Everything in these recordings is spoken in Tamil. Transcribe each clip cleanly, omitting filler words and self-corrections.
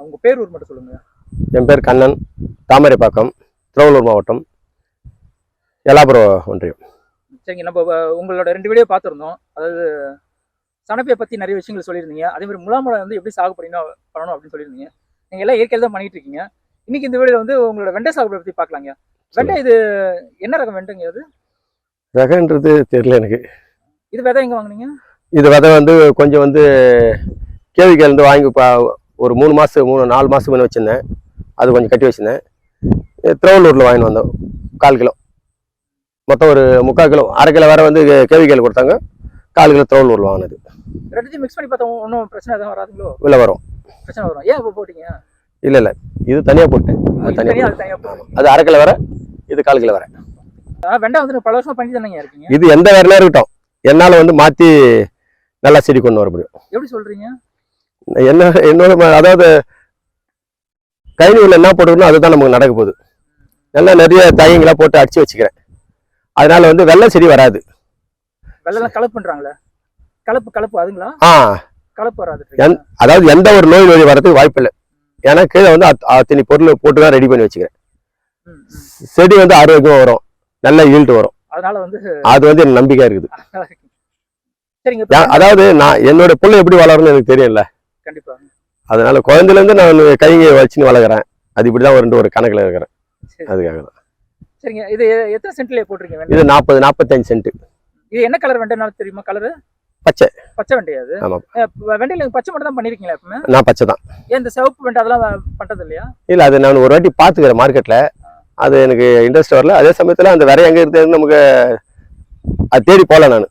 உங்கள் பேர் ஊர் மட்டும் சொல்லுங்கள். என் பேர் கண்ணன், தாமரைப்பாக்கம், திருவள்ளூர் மாவட்டம், எலாபுரம் ஒன்றியம். சரிங்க, நம்ம உங்களோட 2 வீடியோ பார்த்துருந்தோம். அதாவது சனப்பையை பற்றி நிறைய விஷயங்கள் சொல்லியிருந்தீங்க. அதேமாதிரி முலாம்பழம் வந்து எப்படி சாகுபடி பண்ணணும் அப்படின்னு சொல்லியிருந்தீங்க. நீங்கள் எல்லாம் இயற்கையில் தான் பண்ணிட்டு இருக்கீங்க. இன்னைக்கு இந்த வீடியோவில் வந்து உங்களோட வெண்டை சாகுபடி பற்றி பார்க்கலாங்க. வெண்டை இது என்ன ரகம் வெண்டைங்க? அது ரகன்றது தெரியல எனக்கு. இது விதை எங்கே வாங்கினீங்க? இது விதை வந்து கொஞ்சம் வந்து கேவிக்கையிலேருந்து வாங்கி ஒரு 4 மாதம் பண்ணி வச்சுருந்தேன். அது கொஞ்சம் கட்டி வச்சுருந்தேன். திருவள்ளூரில் வாங்கிட்டு வந்தோம் 1/4 கிலோ. மொத்தம் ஒரு 3/4 கிலோ, 1/2 கிலோ வேறு வந்து கேவிக்கையில் கொடுத்தாங்க. 1/4 கிலோ திருவள்ளூரில் வாங்கினது. ரெண்டுத்தையும் மிக்ஸ் பண்ணி பார்த்தா ஒன்றும் பிரச்சனை எதுவும் வராதுங்களோ? இல்லை, வரும். பிரச்சனை வரும். ஏன் இப்போ போட்டீங்க? இல்லை, இது தனியாக போட்டேன். அது 1/2 கிலோ வர, இது 1/4 கிலோ வர. வெண்டை வந்து பல வருஷமா பண்ணி தானே இருக்கீங்க. இது எந்த வேறனா இருக்கட்டும், என்னால் வந்து மாற்றி நல்லா செடி கொண்டு வர முடியும். எப்படி சொல்றீங்க? என்னோட அதாவது கைநூலில் என்ன போட்டுக்கணும் அதுதான் நமக்கு நடக்க போகுது. நல்லா நிறைய தயங்களா போட்டு அடிச்சு வச்சுக்கிறேன். அதனால வந்து வெள்ளை செடி வராது. வெள்ளம் கலப்பு பண்றாங்களே, கலப்பு அதுங்களா? கலப்பு வராது. அதாவது எந்த ஒரு நோய் வர்றதுக்கு வாய்ப்பு இல்லை. ஏன்னா கீழே வந்து அத்தனை பொருள் போட்டு தான் ரெடி பண்ணி வச்சுக்கிறேன். செடி வந்து ஆரோக்கியமா வரும், நல்ல ஈல்டு வரும். அதனால வந்து அது வந்து எனக்கு நம்பிக்கை இருக்குது. சரிங்க, அதாவது நான் என்னோட பிள்ளை எப்படி வளரும்னு எனக்கு தெரியல. கண்டிப்பா. அதனால குழந்தையில இருந்து நான் கைங்க வச்சுன்னு வளர்க்குறேன். அது இப்படிதான் ஒரு கணக்குல இருக்கிறேன். அதுக்காக தான். சரிங்க, இது எத்தனை சென்ட்ல போட்டிருக்கீங்க? இது 40-45 சென்ட். இது என்ன கலர் வெண்டைனாலும் தெரியுமா? கலரு பச்சை வெண்டையா? அது ஆமா. வெண்டையில பச்சை மட்டும் தான் பண்ணிருக்கீங்களா எப்பவுமே? நான் பச்சை தான். ஏன் இந்த சிவப்பு வெண்டை அதெல்லாம் பண்றது இல்லையா? இல்ல, அது நான் ஒரு வாட்டி பாத்துக்கிறேன் மார்க்கெட்ல. அது எனக்கு இன்ட்ரெஸ்ட் வரல. அதே சமயத்துல அந்த விரை எங்க இருக்கு நமக்கு அது தேடி போல நான்.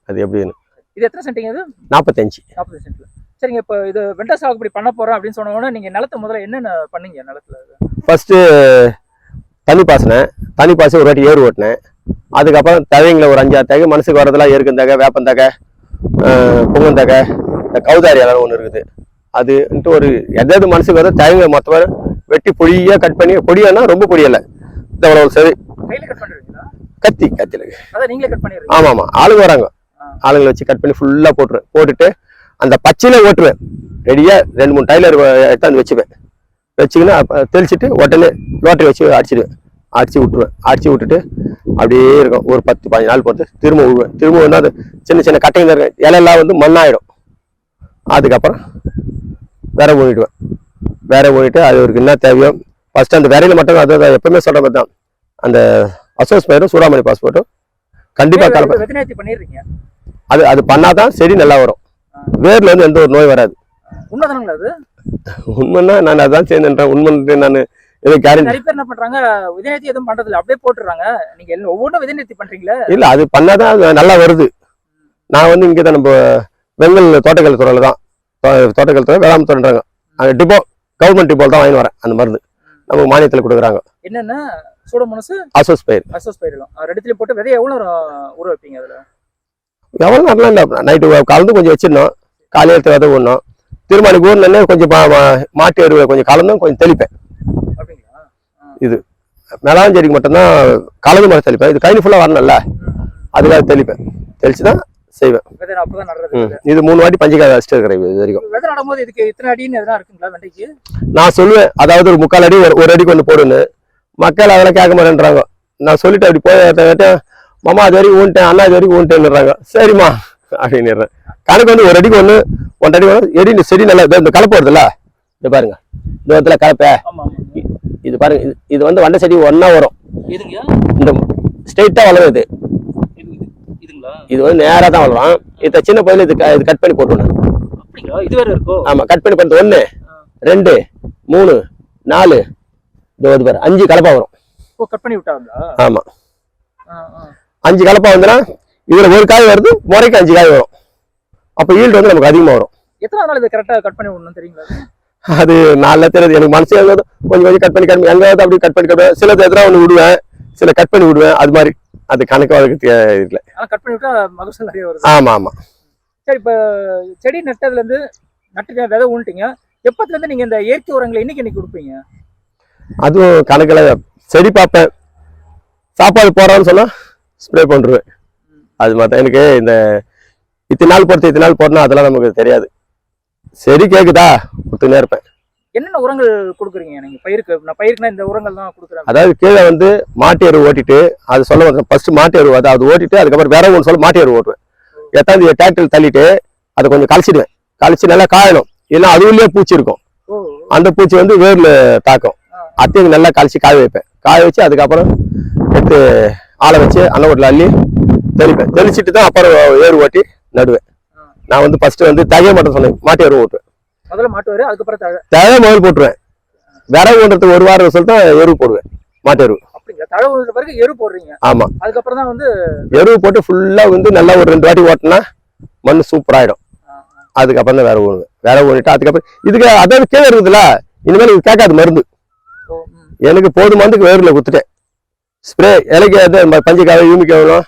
அது எப்படின்னு. இது எத்தனை சென்டிங்க? இது 45 சென்ட்ல. சரிங்க, இப்போ இது வெண்டை சாகுபடி பண்ண போறோம் அப்படின்னு சொன்ன உடனே நீங்க நிலத்தை முதல்ல என்னென்ன பண்ணீங்க? நிலத்துல ஃபர்ஸ்ட் தண்ணி பாசி ஒரு வாட்டி ஏறு ஓட்டினேன். அதுக்கப்புறம் தழைங்களை ஒரு 5-6 தகை, மனசுக்கு வரதெல்லாம் ஏற்கந்தகை, வேப்பந்தகை, புங்கந்தகை, இந்த கௌதாரி எல்லாம் ஒன்று இருக்குது. அதுன்ட்டு ஒரு எதாவது மனசுக்கு வர தழைங்களை மொத்தம் வெட்டி பொடியா கட் பண்ணி, பொடியானா ரொம்ப பொடியலை, இந்த சரி கையில கட் பண்ணுறீங்களா? கத்தில. அதான் நீங்களே கட் பண்ணிடுறீங்க? ஆமா, ஆளுங்க வராங்க. ஆளுங்களை வச்சு கட் பண்ணி ஃபுல்லா போட்டுட்டு அந்த பச்சையில ஓட்டுவேன். ரெடியா 2-3 டைலர் எடுத்தாந்து வச்சுக்கின்னு தெளிச்சுட்டு உடனே லோட்டரி வச்சு அடிச்சு விட்டுட்டு அப்படியே இருக்கும். ஒரு 10-15 நாள் பொறுத்து திரும்ப விடுவேன். திரும்ப வந்து அது சின்ன கட்டைங்க தான் இருக்கும். இலையெல்லாம் வந்து மண்ணாயிடும். அதுக்கப்புறம் வேற ஊனிட்டு அது ஒரு என்ன தேவையோ ஃபர்ஸ்ட் அந்த விரையில மட்டும், அதை எப்பவுமே சொல்ற மாதிரி தான், அந்த அசோஸ்பயரும் சூடாமணி பாஸ்போர்ட்டும் கண்டிப்பா கலப்பேன். அது பண்ணாதான் செடி நல்லா வரும். வேர்ல வந்து எந்த ஒரு நோய் வராது. உண்மைதானுங்களா? அது உண்மைன்னா நான் அதான் சேர்ந்துன்றேன். உண்மை நான் எதுவும் கேரண்டி. நிறைய பேர் என்ன பண்றாங்க, விதைநீர்த்தி எதுவும் பண்றது இல்லை, அப்படியே போட்டுறாங்க. நீங்க ஒவ்வொன்றும் விதைநீர்த்தி பண்றீங்களா? இல்ல, அது பண்ணாதான் நல்லா வருது. நான் வந்து இங்கே தான் நம்ம வெங்கல் தோட்டக்கல் துறையில தான், தோட்டக்கல் துறை வேளாண் துறைன்றாங்க. அங்கே டிப்போ, கவர்மெண்ட் டிப்போல் தான் வாங்கி வரேன். அந்த மருந்து நமக்கு மானியத்தில் கொடுக்குறாங்க. என்னென்ன? சூடோமோனாஸ், அசோஸ்பைரிலம் ரெண்டுத்திலையும் போட்டு விதையை எவ்வளோ ஊற வைப்பீங்க? அதில் எவ்வளோ நேரம்லாம் இல்லை, நைட்டு கலந்து கொஞ்சம் வச்சிடணும். காலையில் விதை ஊடணும். திருமணிக்கு ஊர்னே கொஞ்சம் மாட்டு எருவை கொஞ்சம் கலந்தும் கொஞ்சம் தெளிப்பேன். இது மிளகாய் செடிக்கு மட்டும்தான் கலந்து மாதிரி தெளிப்பேன். இது கைனி ஃபுல்லாக வரணும்ல, அதுக்காக தெளிச்சுதான் செய்வேன். இது 3 வாட்டி பஞ்சக்காய் வச்சுட்டு இருக்கிறேன் இது வரைக்கும். நான் சொல்லுவேன், அதாவது ஒரு 3/4 அடி, ஒரு அடிக்கு ஒன்று போடுன்னு. மக்கள் அதெல்லாம் கேட்க மாட்டேன்றாங்க. நான் சொல்லிட்டு அப்படி போய் மாமா அது வரைக்கும் ஊன்ட்டேன், அண்ணா இது வரைக்கும் ஊன்ட்டேன்னுறாங்க. சரிம்மா அப்படின்னு கணக்கு வந்து 1 அடிக்கு 1 அடி எடி செடி நல்லா இந்த கலப்பு வருதுல்ல, இது பாருங்க, இந்த இடத்துல கலப்ப இது பாருங்க. இது வந்து வண்டை செடி ஒன்னா வரும். இந்த ஸ்ட்ரெயிட்டா வளரும். இது வந்து நேரா தான் வளரும். இத சின்ன பையில இது கட் பண்ணி போட்டுருவேன். ஆமா, கட் பண்ணி போட்டு 1 2 3 4 இது பாரு 5 கலப்பா வரும். கட் பண்ணி விட்டாங்களா? ஆமா, 5 கலப்பா வந்துன்னா இதுல ஒரு காய் வருது, முறைக்கு 5 காய் வரும். அப்ப ஈல்டு வந்து நமக்கு அதிகமா வரும். எத்தனை நாள் இதை கரெக்டா கட் பண்ணி விடணும் தெரியுங்களா? அது நாள தெரியாது எனக்கு. மனசு கொஞ்சம் கட் பண்ணி எங்காவது அப்படி கட் பண்ணி சில எதிராக ஒன்று விடுவேன், சில கட் பண்ணி விடுவேன். அது மாதிரி அது கணக்கு வழக்கு இல்லை. கட் பண்ணி விட்டா மகசூல் நிறைய வருது. ஆமா. சரி, இப்போ செடி நட்டதுல இருந்து நட்டுக்க விதை ஊன்ட்டீங்க, எப்பத்துல இருந்து நீங்க இந்த இயற்கை உரங்களை இன்னைக்கு கொடுப்பீங்க? அதுவும் கணக்குல செடி பார்ப்பேன், சாப்பாடு போறான்னு சொன்னா ஸ்ப்ரே பண்ணுருவேன். அது மாதிரி எனக்கு இந்த இத்தனை நாள் போடணும் அதெல்லாம் நமக்கு தெரியாது. சரி கேக்குதா கொடுத்துனே இருப்பேன். என்னென்ன உரங்கள் கொடுக்குறீங்க நீங்க பயிருக்கு? நான் பயிருக்குன்னா இந்த உரங்கள் தான் கொடுக்குறேன். அதாவது கீழே வந்து மாட்டு எருவு ஓட்டிட்டு அது சொல்ல வந்தேன். ஃபர்ஸ்ட் மாட்டு எருவு அது ஓட்டிட்டு அதுக்கப்புறம் வேற ஒன்று சொல்ல மாட்டு எருவு ஓட்டுவேன். எத்தாந்து டிராக்டர் தள்ளிட்டு அதை கொஞ்சம் கழிச்சிடுவேன். கழிச்சு நல்லா காயணும். இல்லைன்னா அதுவுள்ளே பூச்சி இருக்கும். அந்த பூச்சி வந்து வேர்ல தாக்கும். அத்தையும் நல்லா கழிச்சு காய வைப்பேன். காய வச்சு அதுக்கப்புறம் எடுத்து ஆளை வச்சு அன்னக்கூட்டில் அள்ளி தெளிப்பேன். தெளிச்சிட்டு தான் அப்புறம் ஏறு ஓட்டி நடுவேன். நான் வந்து ஃபர்ஸ்ட் வந்து தகைய மட்டும் சொன்னேன். மாட்டு எருவு ஓட்டுவேன். முதல்ல மாட்டு வரும், அதுக்கப்புறம் தழை முதல் போட்டுருவேன். விறகு ஓட்டுறதுக்கு ஒரு வாரம் சொல்லிட்டு எருவு போடுவேன். மாட்டு எருவு. அப்படிங்க, தழை ஊன்ற பிறகு எரு போடுறீங்க? ஆமா. அதுக்கப்புறம் தான் வந்து எருவு போட்டு ஃபுல்லா வந்து நல்லா ஒரு 2 வாட்டி ஓட்டினா மண் சூப்பராயிடும். அதுக்கப்புறம் தான் விறகு ஓடுவேன். விறகு ஓடிட்டு அதுக்கப்புறம் இதுக்கு அதாவது கீழே இருக்குதுல்ல, இனிமேல் இது கேட்காது மருந்து. எனக்கு போதுமானதுக்கு வேர்ல குத்துட்டேன். ஸ்ப்ரே இலைக்கு பஞ்சக்காவை யூமிக்காவணும்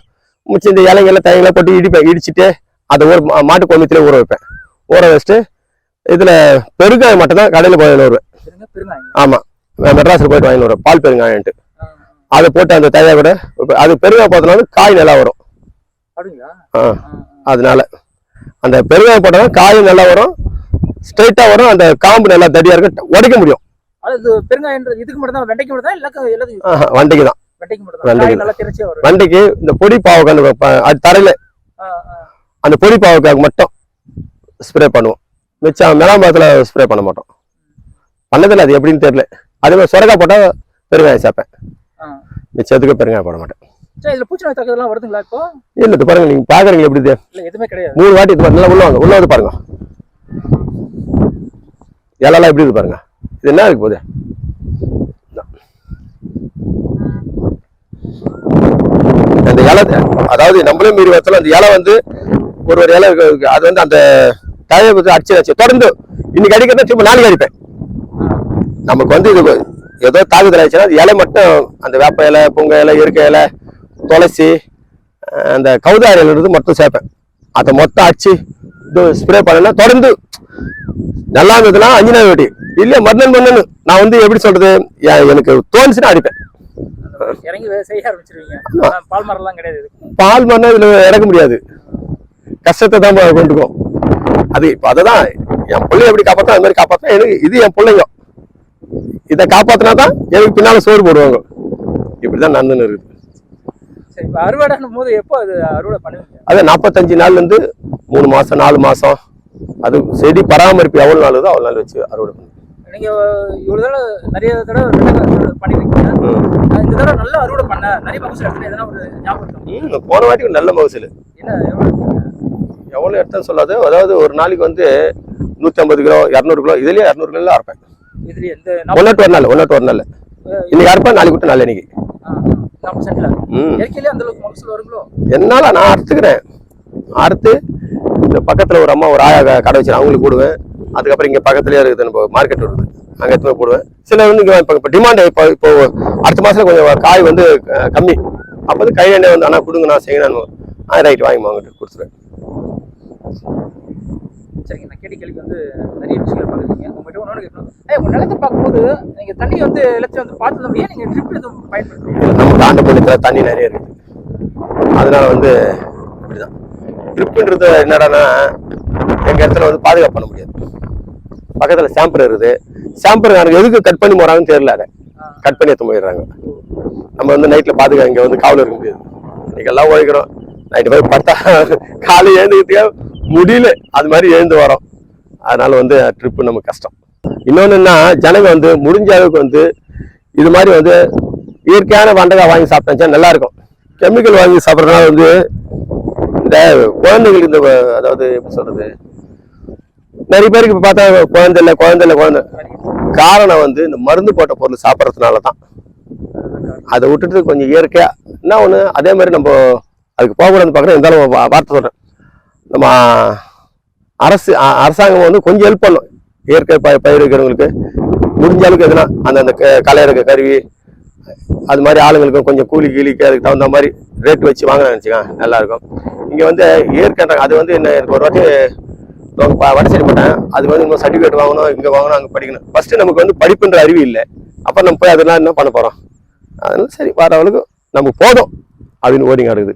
மிச்சம் இந்த இலைங்கெல்லாம் தயங்கெல்லாம் போட்டு இடிப்பேன். இடிச்சுட்டு அதை ஒரு மாட்டு கோமியத்திலே ஊற வைப்பேன். ஊற வச்சுட்டு இதுல பெருங்காயம் மட்டும் தான் கடையில் போய் வருவேன். ஆமா, மெட்ராஸில் போயிட்டு வாங்கிட்டு வருவேன். பால் பெருங்காயன்ட்டு அதை போட்டு அந்த தயார் கூட அது பெருங்காயம் போட்டதுனால காய் நல்லா வரும். அதனால அந்த பெருங்காயம் போட்டா காயும் நல்லா வரும், ஸ்ட்ரைட்டா வரும். அந்த காம்பு நல்லா தடியா இருக்கு, உடைக்க முடியும். வண்டிக்கு இந்த பொடி பாவக்காய் அது தரையில அந்த பொடி பாவக்காய்க்கு மட்டும் ஸ்ப்ரே பண்ணுவோம். மிச்சம் மிளகாம்பழத்துல ஸ்ப்ரே பண்ண மாட்டோம். பண்ணதில்லை, அது எப்படின்னு தெரியல. அதே மாதிரி சுரக்காய் போட்டா பெருங்காயம் சேர்ப்பேன். மிச்சத்துக்கு பெருங்காயம் போட மாட்டேன். இல்ல இது பாருங்க, நீங்க பாக்குறீங்க எப்படி இது 3 வாட்டி இது நல்லா உள்ள வாங்க. உள்ள வந்து பாருங்க இலெல்லாம் எப்படி இருக்கு பாருங்க. இது என்ன இருக்கு போகுது? அந்த இலை அதாவது நம்மளே மீறி வச்சாலும் அந்த இலை வந்து ஒரு இலை இருக்கு. அது வந்து அந்த தழையை பற்றி அடிச்சு தொடர்ந்து இன்னைக்கு அடிக்கிறத திரும்ப நாளைக்கு அடிப்பேன். நமக்கு வந்து இது ஏதோ தாக்குதல் ஆயிடுச்சுன்னா அது இலை மட்டும் அந்த வேப்ப இலை, பூங்க இலை, இயற்கை இலை, துளசி, அந்த கவுதாரி இலை மட்டும் சேர்ப்பேன். அதை மொத்தம் அடிச்சு இது ஸ்ப்ரே பண்ணேன்னா தொடர்ந்து நல்லா இருந்ததுன்னா 5 நாள் வெட்டி இல்லையா மண்ணு. நான் வந்து எப்படி சொல்றது, எனக்கு தோணுச்சுன்னா அடிப்பேன். பால் மரம் இதுல இறக்க முடியாது, கஷ்டத்தை தான் கொண்டுக்கும். அது இப்ப அததான் என் பிள்ளை எப்படி காப்பாத்தா அது மாதிரி காப்பாத்தா. எனக்கு இது என் பிள்ளைங்க இதை காப்பாத்தினாதான் எனக்கு பின்னால சோறு போடுவாங்க. இப்படிதான் நடந்துன்னு இருக்குது. அது 45 நாள்ல இருந்து 3 மாசம் 4 மாசம். அது செடி பராமரிப்பு எவ்வளவு நாள் அவ்வளவு நாள் வச்சு அறுவடை பண்ணும். நீங்க ஒரு தடவை நிறைய தடவை பண்ணிருக்கீங்க. இந்த தடவை நல்ல அறுவடை பண்ண நிறைய மகசூல் எடுத்து எதனா ஒரு ஞாபகம்? போன வாட்டி நல்ல மகசூல். எவ்வளவு எடுத்தேன்னு சொல்லாது. அதாவது ஒரு நாளைக்கு வந்து 150 கிலோ 200 கிலோ இதுலயே 200 கிலோ அரைப்பேன். ஒன்னட்டு ஒரு நாள் இன்னைக்கு அரைப்பேன், நாளைக்கு விட்டு நாள் இன்னைக்கு. என்னால நான் அறுத்துக்கிறேன். அறுத்து இந்த பக்கத்துல ஒரு அம்மா ஒரு ஆயா கடை வச்சு அவங்களுக்கு போடுவேன். அதுக்கப்புறம் இங்க பக்கத்துலயே இருக்குது மார்க்கெட் இருக்குது, அங்க எடுத்து போடுவேன். சில வந்து இப்போ டிமாண்ட் இப்போ அடுத்த மாசத்துல கொஞ்சம் காய் வந்து கம்மி. அப்போ வந்து கையில வந்து ஆனா கொடுங்க நான் செய்யணும். ரைட் வாங்கி வாங்கிட்டு கொடுத்துருவேன். சரிங்க, நான் கேட்ட கேள்விக்கு வந்து நிறைய விஷயங்கள் பார்க்குறீங்க. உங்கள்கிட்ட ஒன்று கேட்கணும். உங்கள் நிலத்தை பார்க்கும்போது நீங்கள் தண்ணி வந்து எல்லாத்தையும் வந்து பார்த்து முடியாது, நீங்கள் ட்ரிப் எதுவும் பயன்படுத்துறீங்க? நம்ம தாண்ட போனதுல தண்ணி நிறைய இருக்குது. அதனால வந்து இப்படிதான் ட்ரிப்புன்றது என்னடானா எங்கள் இடத்துல வந்து பாதுகாப்பு பண்ண முடியாது. பக்கத்தில் சாம்பர் இருக்குது. சாம்பர் எனக்கு எதுக்கு கட் பண்ணி போகிறாங்கன்னு தெரியல. அதை கட் பண்ணி எடுத்து போயிடுறாங்க. நம்ம வந்து நைட்டில் பாதுகாப்பு இங்கே வந்து காவல் இருக்க முடியாது. இன்னைக்கு எல்லாம் உழைக்கிறோம். நைட்டு போய் பார்த்தா காலை எழுந்துக்கிட்டே முடியல, அது மாதிரி எழுந்து வரோம். அதனால வந்து ட்ரிப்பு நமக்கு கஷ்டம். இன்னொன்னுன்னா ஜனங்க வந்து முடிஞ்ச அளவுக்கு வந்து இது மாதிரி வந்து இயற்கையான வண்டக்காய் வாங்கி சாப்பிட்டா நல்லா இருக்கும். கெமிக்கல் வாங்கி சாப்பிட்றதுனால வந்து இந்த குழந்தைங்களுக்கு இந்த அதாவது எப்படி சொல்றது, நிறைய பேருக்கு இப்ப பார்த்தா குழந்தை காரணம் வந்து இந்த மருந்து போட்ட பொருள் சாப்பிட்றதுனாலதான். அதை விட்டுட்டு கொஞ்சம் இயற்கையா என்ன ஒண்ணு அதே மாதிரி நம்ம அதுக்கு போகக்கூடாது பார்க்குறேன். இருந்தாலும் வார்த்தை சொல்றேன், நம்ம அரசாங்கம் வந்து கொஞ்சம் ஹெல்ப் பண்ணும். இயற்கை பயிர் வைக்கிறவங்களுக்கு முடிஞ்ச அளவுக்கு எதுனா அந்த களை இருக்க கருவி அது மாதிரி ஆளுங்களுக்கு கொஞ்சம் கூலி கீழிக்கு அதுக்கு தகுந்த மாதிரி ரேட் வச்சு வாங்க நினச்சிக்கோங்க, நல்லா இருக்கும். இங்கே வந்து இயற்கைன்றாங்க. அது வந்து என்ன எனக்கு ஒரு வாட்டி வடசேரி போட்டேன். அது வந்து இன்னும் சர்டிஃபிகேட் வாங்கணும், இங்கே வாங்கணும், அங்கே படிக்கணும். ஃபர்ஸ்ட் நமக்கு வந்து படிப்புன்ற அறிவு இல்லை. அப்போ நம்ம போய் அதெல்லாம் என்ன பண்ண போகிறோம்? அதனால சரி வரவளுக்கு நமக்கு போதும் அப்படின்னு ஓடிங்க இருக்குது.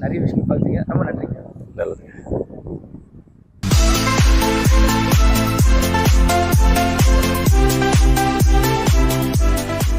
நிறைய விஷயம் பார்த்துங்க. ரொம்ப நன்றி.